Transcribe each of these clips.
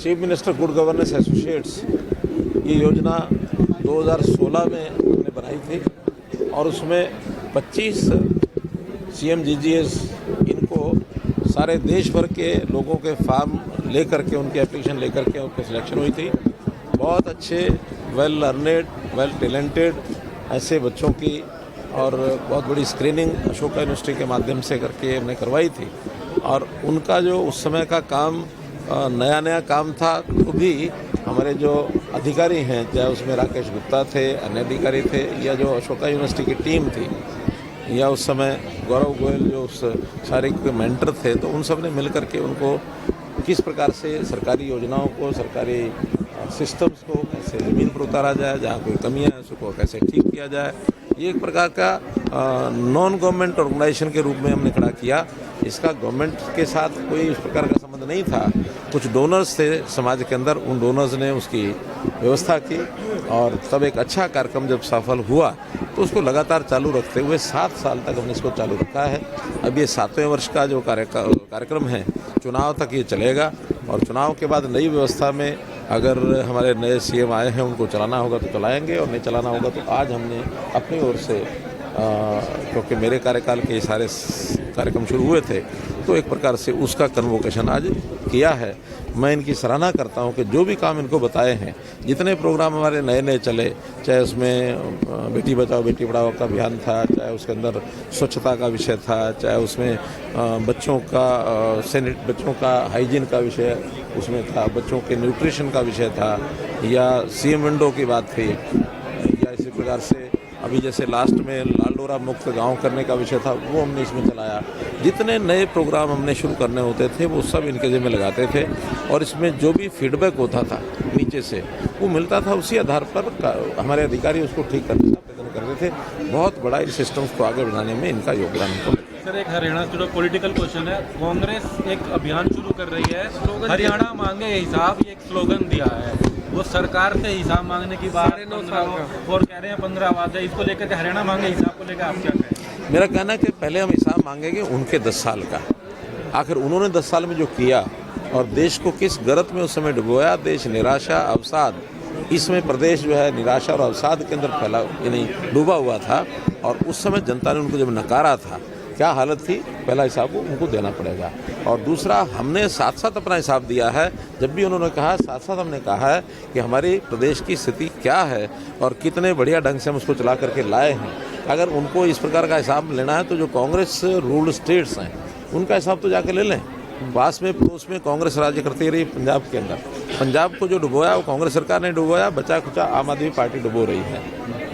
Chief minister good governance associates ये योजना 2016 में हमने बनाई थी और उसमें 25 CMGGS इनको सारे देश भर के लोगों के फार्म लेकर के उनकी एप्लीकेशन लेकर के उनकी सिलेक्शन हुई थी। बहुत अच्छे वेल लर्नेड वेल टैलेंटेड ऐसे बच्चों की और बहुत बड़ी स्क्रीनिंग अशोका यूनिवर्सिटी के माध्यम से करके हमने करवाई थी और उनका जो उस समय का काम नया काम था, तो भी हमारे जो अधिकारी हैं, चाहे उसमें राकेश गुप्ता थे, अन्य अधिकारी थे, या जो अशोका यूनिवर्सिटी की टीम थी, या उस समय गौरव गोयल जो उस सारे के मेंटर थे, तो उन सब ने मिल करके उनको किस प्रकार से सरकारी योजनाओं को, सरकारी सिस्टम्स को कैसे ज़मीन पर उतारा जाए, जहाँ कोई कमियाँ हैं उसको कैसे ठीक किया जाए, ये एक प्रकार का नॉन गवर्नमेंट ऑर्गेनाइजेशन के रूप में हमने खड़ा किया। इसका गवर्नमेंट के साथ कोई इस प्रकार का संबंध नहीं था। कुछ डोनर्स थे समाज के अंदर, उन डोनर्स ने उसकी व्यवस्था की और तब एक अच्छा कार्यक्रम जब सफल हुआ तो उसको लगातार चालू रखते हुए 7 साल तक हमने इसको चालू रखा है। अब ये 7वें वर्ष का जो कार्यक्रम है, चुनाव तक ये चलेगा और चुनाव के बाद नई व्यवस्था में अगर हमारे नए CM आए हैं, उनको चलाना होगा तो चलाएंगे और नहीं चलाना होगा तो आज हमने अपनी ओर से क्योंकि मेरे कार्यकाल के सारे कार्यक्रम शुरू हुए थे, तो एक प्रकार से उसका कन्वोकेशन आज किया है। मैं इनकी सराहना करता हूं कि जो भी काम इनको बताए हैं, जितने प्रोग्राम हमारे नए चले, चाहे उसमें बेटी बचाओ बेटी पढ़ाओ का अभियान था, चाहे उसके अंदर स्वच्छता का विषय था, चाहे उसमें बच्चों का हाइजीन का विषय उसमें था, बच्चों के न्यूट्रिशन का विषय था, या CM विंडो की बात थी, या इसी प्रकार से अभी जैसे लास्ट में लाल डोरा मुक्त गांव करने का विषय था, वो हमने इसमें चलाया। जितने नए प्रोग्राम हमने शुरू करने होते थे वो सब इनके जिम्मे लगाते थे और इसमें जो भी फीडबैक होता था नीचे से वो मिलता था, उसी आधार पर हमारे अधिकारी उसको ठीक करने का प्रयत्न करते थे। बहुत बड़ा इन सिस्टम्स को आगे बढ़ाने में इनका योगदान है। सर, एक हरियाणा जुड़ा पॉलिटिकल क्वेश्चन है। कांग्रेस एक अभियान शुरू कर रही है, हरियाणा मांगे हिसाब, ये एक स्लोगन दिया है। वो सरकार से हिसाब मांगने की बात और कह रहे हैं 15 आवाज है, इसको लेकर के हरियाणा मांगे हिसाब को लेकर आप क्या कहें? मेरा कहना है कि पहले हम हिसाब मांगेंगे उनके 10 साल का। आखिर उन्होंने 10 साल में जो किया और देश को किस गर्त में उस समय डुबोया, देश निराशा अवसाद, इसमें प्रदेश जो है निराशा और अवसाद के अंदर फैला यानी डूबा हुआ था और उस समय जनता ने उनको जब नकारा था, क्या हालत थी, पहला हिसाब वो उनको देना पड़ेगा। और दूसरा, हमने साथ साथ अपना हिसाब दिया है। जब भी उन्होंने कहा, साथ साथ हमने कहा है कि हमारी प्रदेश की स्थिति क्या है और कितने बढ़िया ढंग से हम उसको चला करके लाए हैं। अगर उनको इस प्रकार का हिसाब लेना है तो जो कांग्रेस रूल्ड स्टेट्स हैं उनका हिसाब तो जाके ले लें। पास में पड़ोस में कांग्रेस राज्य करती रही पंजाब के अंदर, पंजाब को जो डुबोया वो कांग्रेस सरकार ने डुबोया, बचा खुचा आम आदमी पार्टी डुबो रही है।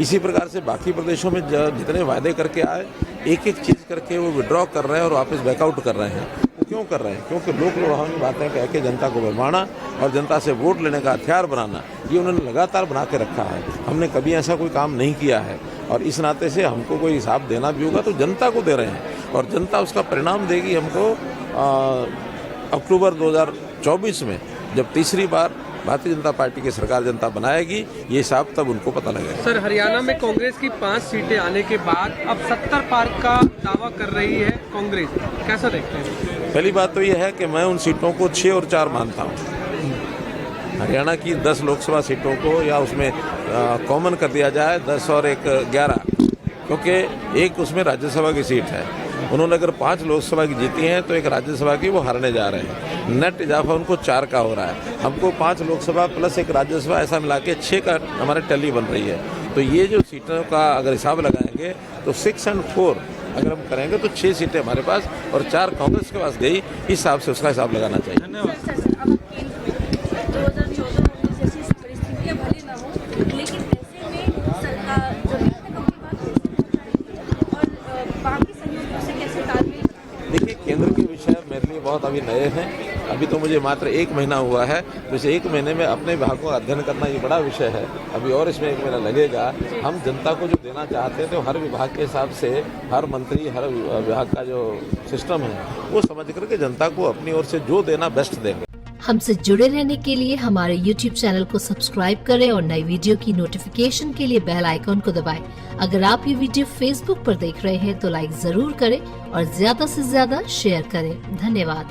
इसी प्रकार से बाकी प्रदेशों में जितने वायदे करके आए, एक एक चीज़ करके वो विड्रॉ कर रहे हैं और वापस बैकआउट कर रहे हैं। वो क्यों कर रहे हैं? क्योंकि लोक लुभावनी बातें कह के जनता को भरमाना और जनता से वोट लेने का हथियार बनाना, ये उन्होंने लगातार बना के रखा है। हमने कभी ऐसा कोई काम नहीं किया है और इस नाते से हमको कोई हिसाब देना भी होगा तो जनता को दे रहे हैं और जनता उसका परिणाम देगी हमको अक्टूबर 2024 में, जब तीसरी बार भारतीय जनता पार्टी की सरकार जनता बनाएगी, ये हिसाब तब उनको पता लगेगा। सर, हरियाणा में कांग्रेस की 5 सीटें आने के बाद अब 70 पार का दावा कर रही है कांग्रेस, कैसा देखते हैं? पहली बात तो यह है कि मैं उन सीटों को 6 और 4 मानता हूँ। हरियाणा की 10 लोकसभा सीटों को या उसमें कॉमन कर दिया जाए 10 और 1 11, क्योंकि एक उसमें राज्यसभा की सीट है। उन्होंने अगर 5 लोकसभा की जीती हैं तो एक राज्यसभा की वो हारने जा रहे हैं। नेट इजाफा उनको 4 का हो रहा है। हमको 5 लोकसभा प्लस 1 राज्यसभा ऐसा मिला के 6 का हमारे टैली बन रही है। तो ये जो सीटों का अगर हिसाब लगाएंगे तो 6 और 4 अगर हम करेंगे तो 6 सीटें हमारे पास और 4 कांग्रेस के पास गई। इस हिसाब से उसका हिसाब लगाना चाहिए। धन्यवाद। देखिए, केंद्र के विषय मेरे लिए बहुत अभी नए हैं। अभी तो मुझे मात्र 1 महीना हुआ है, तो इस 1 महीने में अपने विभागों का अध्ययन करना ये बड़ा विषय है। अभी और इसमें 1 महीना लगेगा। हम जनता को जो देना चाहते हैं तो हर विभाग के हिसाब से हर मंत्री, हर विभाग का जो सिस्टम है वो समझ करके जनता को अपनी ओर से जो देना बेस्ट देंगे। हमसे जुड़े रहने के लिए हमारे YouTube चैनल को सब्सक्राइब करें और नई वीडियो की नोटिफिकेशन के लिए बेल आइकॉन को दबाएं। अगर आप ये वीडियो Facebook पर देख रहे हैं तो लाइक जरूर करें और ज्यादा से ज्यादा शेयर करें। धन्यवाद।